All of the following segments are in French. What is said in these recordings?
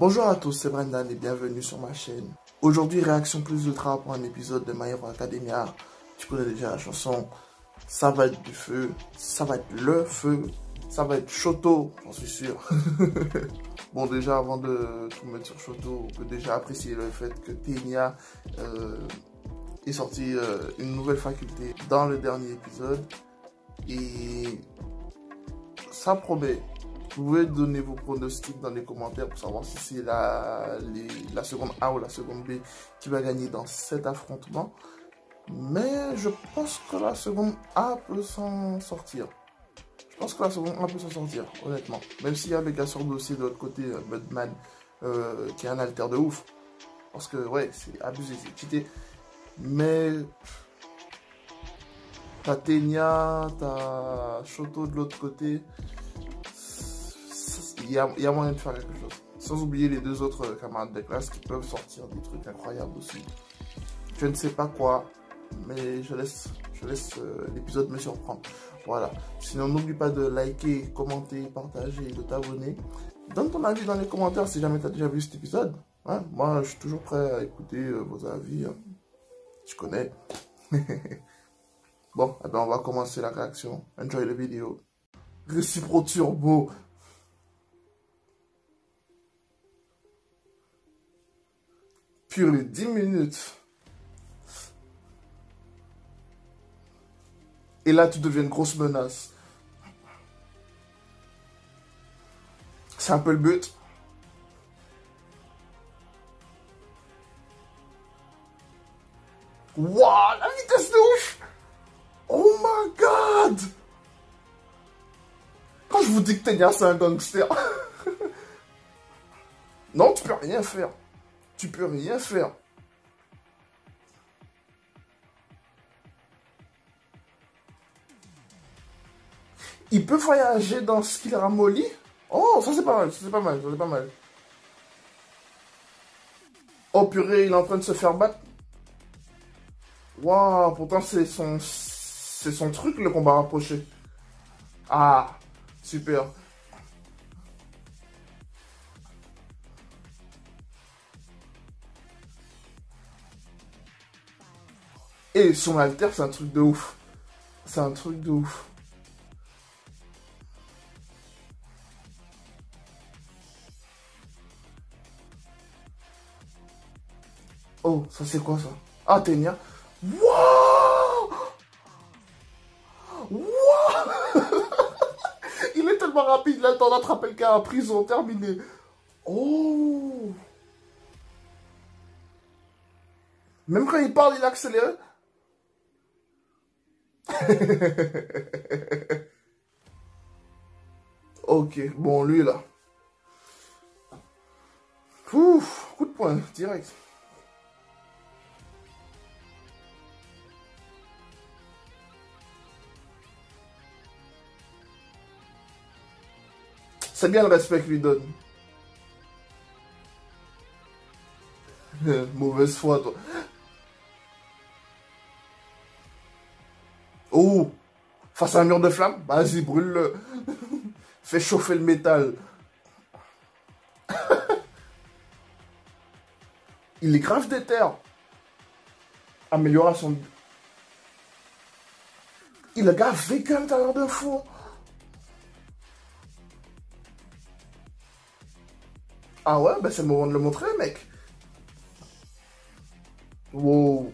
Bonjour à tous, c'est Brendan et bienvenue sur ma chaîne. Aujourd'hui, réaction plus ultra pour un épisode de My Hero Academia. Tu connais déjà la chanson. Ça va être du feu, ça va être le feu, ça va être Shoto, j'en suis sûr. Bon, déjà, avant de tout mettre sur Shoto, on peut déjà apprécier le fait que Tenya est sorti une nouvelle faculté dans le dernier épisode. Et ça promet. Vous pouvez donner vos pronostics dans les commentaires pour savoir si c'est la seconde A ou la seconde B qui va gagner dans cet affrontement. Mais je pense que la seconde A peut s'en sortir. Je pense que la seconde A peut s'en sortir, honnêtement. Même s'il y a Megazord aussi de l'autre côté, Budman, qui est un alter de ouf. Parce que, ouais, c'est abusé, c'est cheaté. Mais t'as Tenya, t'as Shoto de l'autre côté. Il y a moyen de faire quelque chose. Sans oublier les deux autres camarades de classe qui peuvent sortir des trucs incroyables aussi. Je ne sais pas quoi, mais je laisse l'épisode me surprendre. Voilà. Sinon, n'oublie pas de liker, commenter, partager et de t'abonner. Donne ton avis dans les commentaires si jamais tu as déjà vu cet épisode. Hein? Moi, je suis toujours prêt à écouter vos avis. Hein. Tu connais. Bon, eh ben, on va commencer la réaction. Enjoy la vidéo. Récipro Turbo. Purée, 10 minutes. Et là, tu deviens une grosse menace. C'est un peu le but. Waouh, la vitesse de ouf. Oh my god. Quand je vous dis que Tenya, c'est un gangster. Non, tu peux rien faire. Tu peux rien faire. Il peut voyager dans ce qu'il ramollit. Oh, ça c'est pas mal, ça c'est pas mal, ça c'est pas mal. Oh purée, il est en train de se faire battre. Waouh, pourtant c'est son truc le combat rapproché. Ah, super. Et son alter, c'est un truc de ouf. C'est un truc de ouf. Oh, ça c'est quoi ça? Ah, Tenya. Wouah! Wouah! Il est tellement rapide, il a le temps d'attraper le gars en prison, terminé. Oh! Même quand il parle, il accélère. Ok, bon, lui là. Ouf, coup de poing, direct. C'est bien le respect qu'il lui donne. Mauvaise foi, toi. Oh! Face à un mur de flamme? Vas-y, brûle-le. Fais chauffer le métal. Il est grave déter. Amélioration. Il a grave vécu un talent de fou. Ah ouais, ben c'est le moment de le montrer, mec. Wow.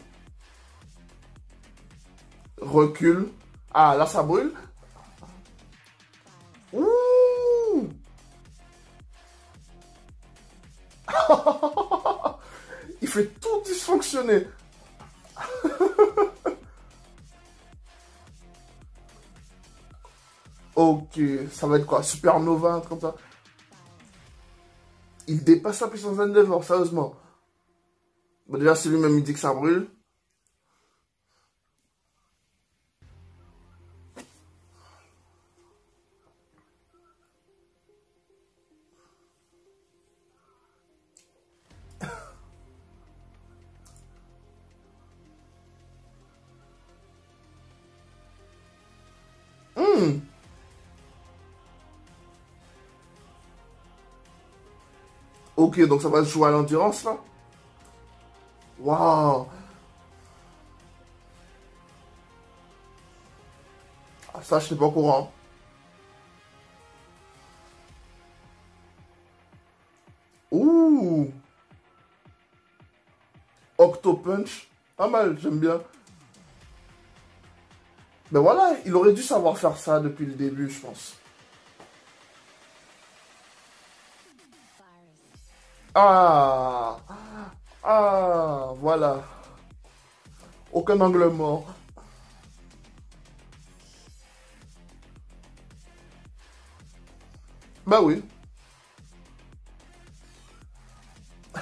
Recule. Ah, là, ça brûle. Ouh. Il fait tout dysfonctionner. Ok, ça va être quoi? Supernova, un truc comme ça. Il dépasse la puissance d'Endeavor, sérieusement. Bon, déjà, c'est lui-même, il dit que ça brûle. Ok, donc ça va se jouer à l'endurance, là. Waouh. Ah, ça, je suis pas au courant. Ouh. Octopunch. Pas mal, j'aime bien. Mais voilà, il aurait dû savoir faire ça depuis le début, je pense. Ah. Ah, voilà. Aucun angle mort. Bah oui.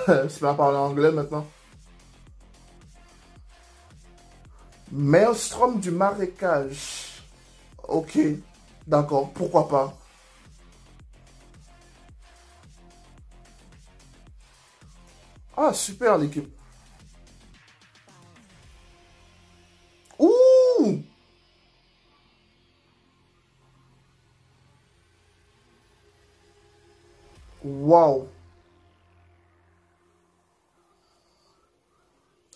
C'est pas parler anglais maintenant. Maelstrom du marécage. Ok. D'accord, pourquoi pas. Ah, super l'équipe. Ouh. Waouh.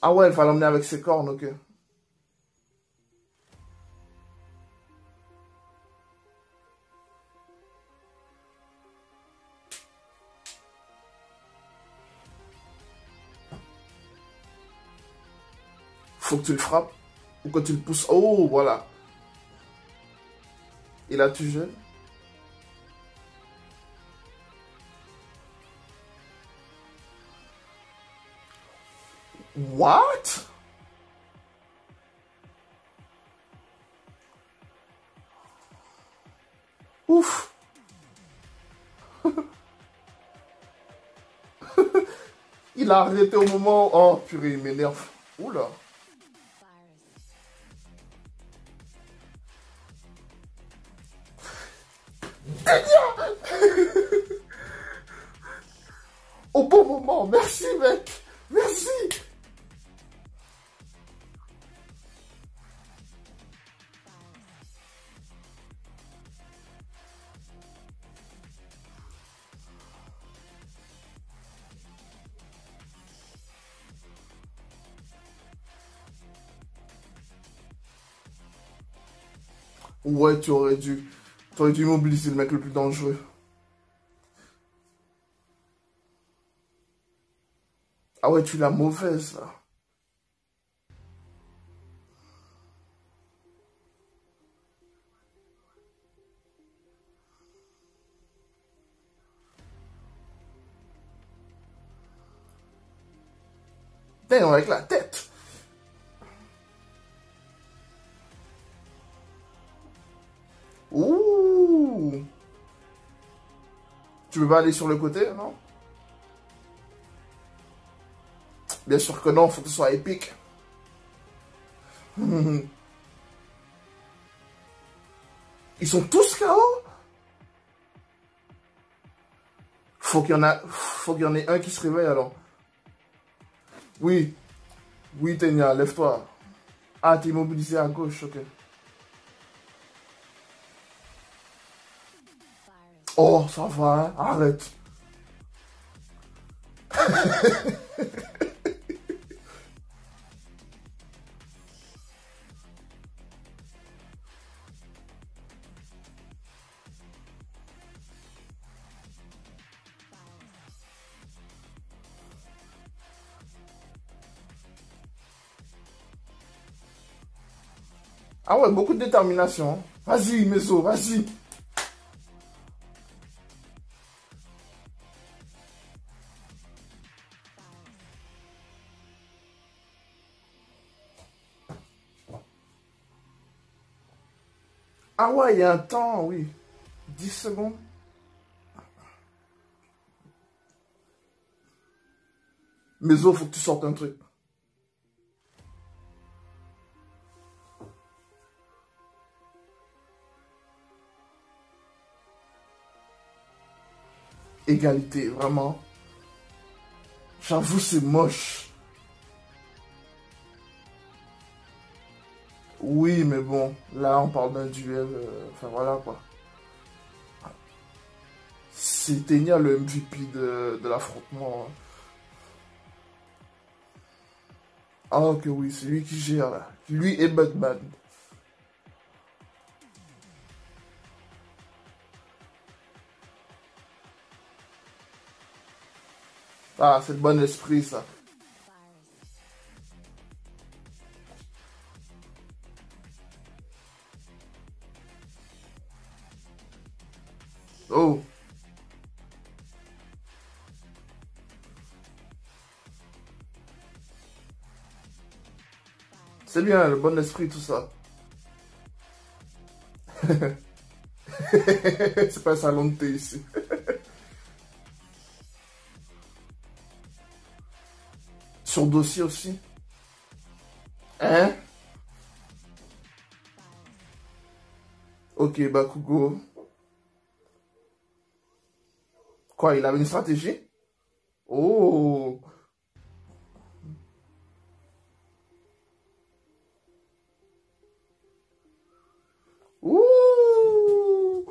Ah ouais, il fallait l'emmener avec ses cornes, ok. Faut que tu le frappes. Ou que tu le pousses. Oh, voilà. Il a tué. What? Ouf. Il a arrêté au moment... Oh, purée, il m'énerve. Oula. Au bon moment. Merci, mec. Merci. Ouais, tu aurais dû. Tu aurais dû immobiliser le mec le plus dangereux. Ah ouais, tu l'as mauvaise, là. Damn, avec la tête. Ouh. Tu veux pas aller sur le côté, non? Bien sûr que non, faut que ce soit épique. Ils sont tous KO? Faut qu'il y en ait un qui se réveille alors. Oui, oui, Tenya, lève-toi. Ah, t'es immobilisé à gauche, ok. Oh, ça va, hein? Arrête. Ah ouais, beaucoup de détermination. Vas-y, Meso, vas-y. Ah ouais, il y a un temps, oui. 10 secondes. Meso, faut que tu sortes un truc. Égalité, vraiment. J'avoue, c'est moche. Oui, mais bon, là, on parle d'un duel. Enfin, voilà, quoi. c'est Tenya le MVP de l'affrontement. Ah ok oui, c'est lui qui gère là. Lui et Batman. Ah, c'est le bon esprit ça. Oh, c'est bien, le bon esprit, tout ça. C'est pas un salon de thé ici. Sur dossier aussi. Hein? Ok, Bakugo. Quoi, il avait une stratégie? Oh! Ouh!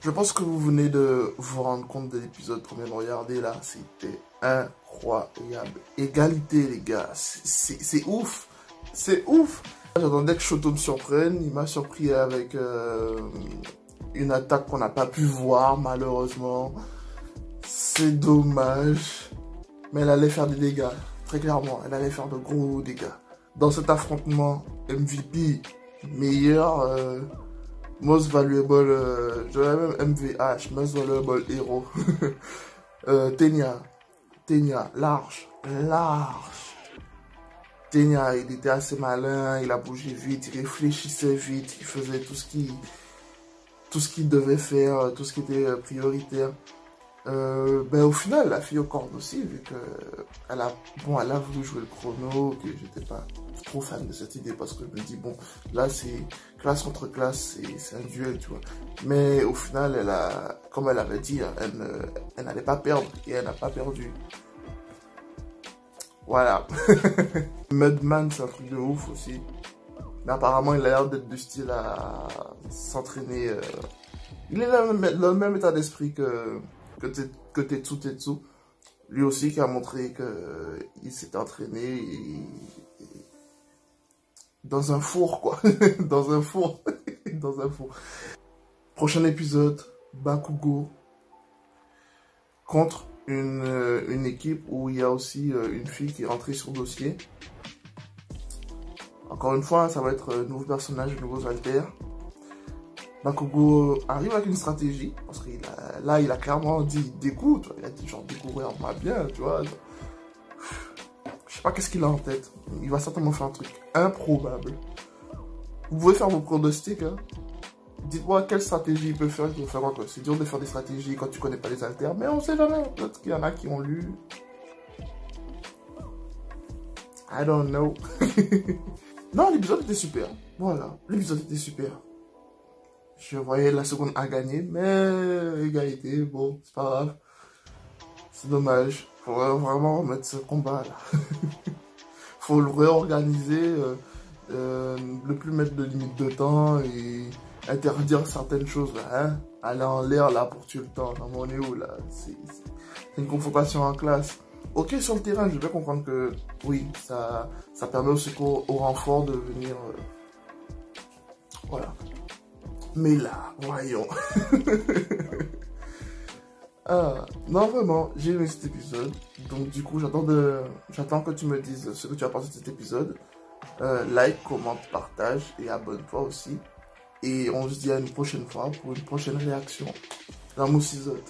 Je pense que vous venez de vous rendre compte de l'épisode qu'on vient de regarder là. C'était incroyable. Égalité, les gars. C'est ouf. C'est ouf. J'attendais que Shoto me surprenne. Il m'a surpris avec une attaque qu'on n'a pas pu voir, malheureusement. C'est dommage. Mais elle allait faire des dégâts. Très clairement, elle allait faire de gros dégâts. Dans cet affrontement, MVP, meilleur... Most Valuable, je dirais même MVH, Most Valuable Hero. Tenya, large. Tenya, il était assez malin, il a bougé vite, il réfléchissait vite, il faisait tout ce qu'il devait faire, tout ce qui était prioritaire. Ben au final, la fille aux cordes aussi, vu que elle a voulu jouer le chrono, que j'étais pas trop fan de cette idée parce que je me dis bon, là c'est classe contre classe, c'est un duel, tu vois. Mais au final, comme elle avait dit, elle n'allait pas perdre et elle n'a pas perdu. Voilà. Mudman, c'est un truc de ouf aussi. Mais apparemment, il a l'air d'être du style à s'entraîner. Il est dans le même état d'esprit que Tetsu. Lui aussi qui a montré qu'il s'était entraîné dans un four, quoi. Dans un four. Dans un four. Prochain épisode, Bakugo contre une équipe où il y a aussi une fille qui est rentrée sur dossier. Encore une fois, ça va être un nouveau personnage, nouveaux alters. Bakugo arrive avec une stratégie, parce qu'il il a clairement dit dégoût, il a dit genre découvrir-moi bien, tu vois. Je sais pas qu'est-ce qu'il a en tête. Il va certainement faire un truc improbable. Vous pouvez faire vos pronostics, hein. Dites-moi quelle stratégie il peut faire, il peut faire quoi. C'est dur de faire des stratégies quand tu connais pas les alters, mais on sait jamais. Peut-être qu'il y en a qui ont lu. I don't know. Non, l'épisode était super. Voilà, l'épisode était super. Je voyais la seconde à gagner, mais égalité, bon, c'est pas grave. C'est dommage. Faut vraiment remettre ce combat là. Faut le réorganiser, ne plus mettre de limite de temps et interdire certaines choses là, hein. Aller en l'air là pour tuer le temps. Non, mais on est où là? C'est une confrontation en classe. Ok, sur le terrain, je vais comprendre que oui, ça permet aussi au renfort de venir. Voilà. Mais là, voyons. Ah, non, vraiment, j'ai aimé cet épisode. Donc, du coup, j'attends que tu me dises ce que tu as pensé de cet épisode. Like, commente, partage et abonne-toi aussi. Et on se dit à une prochaine fois pour une prochaine réaction dans Mousisode.